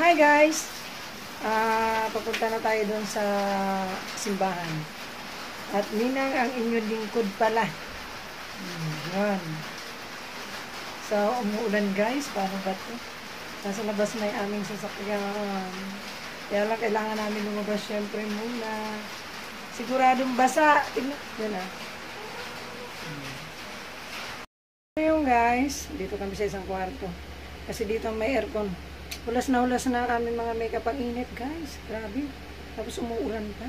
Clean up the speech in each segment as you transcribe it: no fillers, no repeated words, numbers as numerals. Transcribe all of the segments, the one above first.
Hi guys! Papunta na tayo doon sa simbahan. At Ninang ang inyong lingkod pala. Yan. So, umuulan guys. Paano ba ito? Nasa labas na yung aming sasakyan. Kaya lang kailangan namin lumabas syempre muna. Siguradong basa. Yan ah. Ngayon guys, dito kami sa isang kwarto. Kasi dito may aircon. Hulas na ang aming mga makeup ang init guys. Grabe. Tapos umuulan pa.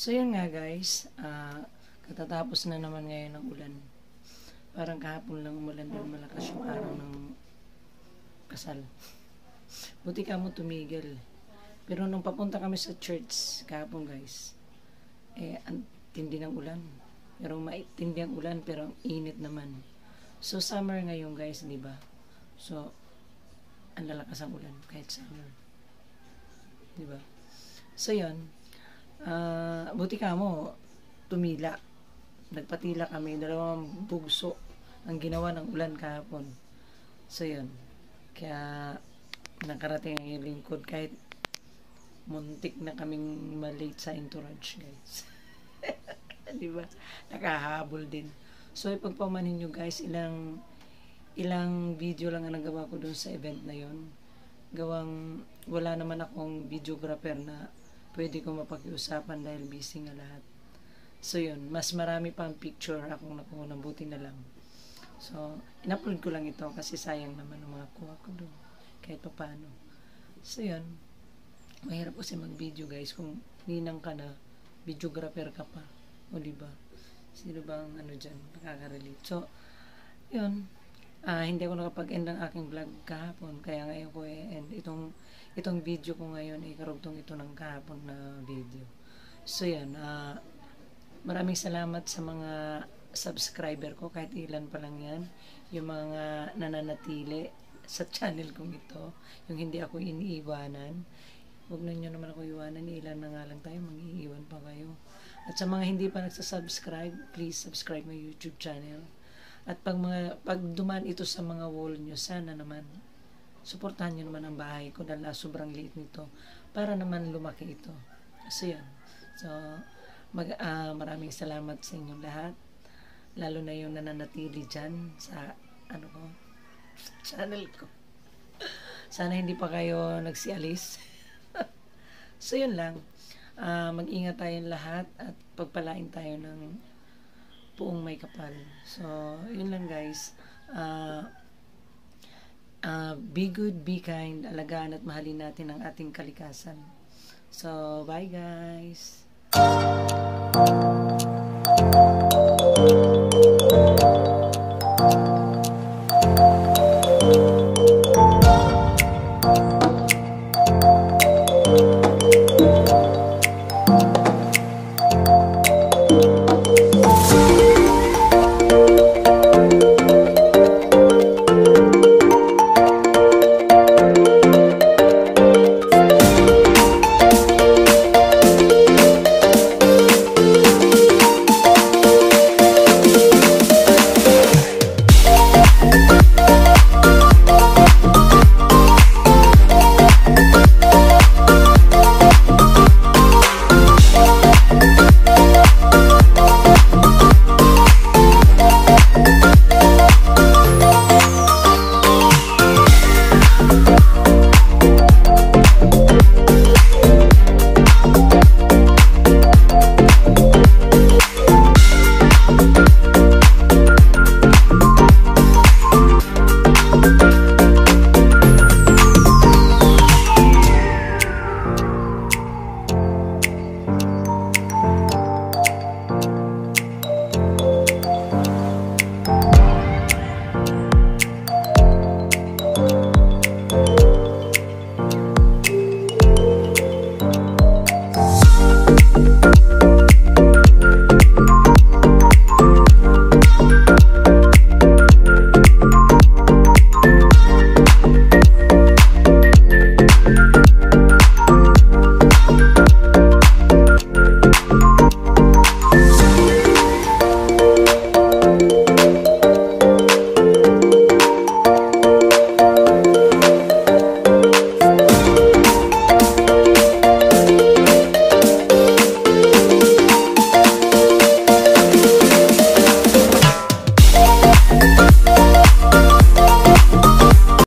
So yun nga guys, katatapos na naman ngayon ng ulan. Parang kahapon lang umulan din malakas yung araw ng kasal. Buti ka mo tumigil. Pero nung papunta kami sa church kahapon guys, ang tindi ng ulan. Pero maitindi ang ulan pero ang init naman. So summer ngayon guys, di ba? So ang lalakas ang ulan kahit summer. Di ba? So yun. Buti ka mo tumila, nagpatila kami, 2 bugso ang ginawa ng ulan kahapon. So yun, kaya nakarating ang yung lingkod kahit muntik na kaming malate sa entourage guys. Diba? Nakahabol din. So ipagpamanin nyo guys, ilang video lang ang nagawa ko dun sa event na yun. Gawang wala naman akong videographer na pwede ko mapakiusapan dahil busy nga lahat. So yun, mas marami pang picture akong nakuha ng buti na lang. So, in-upload ko lang ito kasi sayang naman ang mga kuha ko doon. Kahit pa paano. So yun, mahirap kasi mag-video guys kung ninang ka na, videographer ka pa. O diba? Sino bang ano dyan, nakaka-relate. So, yun, hindi ako nakapag-end ng aking vlog kahapon. Kaya ngayon ko end itong video ko ngayon karugtong ito ng kahapon na video. So yan, maraming salamat sa mga subscriber ko, kahit ilan pa lang yan, yung mga nananatili sa channel kong ito, yung hindi ako iniiwanan. Huwag na nyo naman ako iwanan, ilan na nga lang tayo, mag-iiwan pa kayo. At sa mga hindi pa nagsasubscribe, please subscribe my YouTube channel. At pag dumaan ito sa mga wall nyo, sana naman suportahan nyo naman ang bahay ko dahil sobrang liit nito para naman lumaki ito. So yan. So maraming salamat sa inyong lahat, lalo na yung nananatili dyan sa channel ko. Sana hindi pa kayo nagsialis. So yun lang. Mag-ingat tayong lahat at pagpalain tayo ng puong may kapal. So yun lang guys. Be good, be kind, alagaan at mahalin natin ang ating kalikasan. So, bye guys!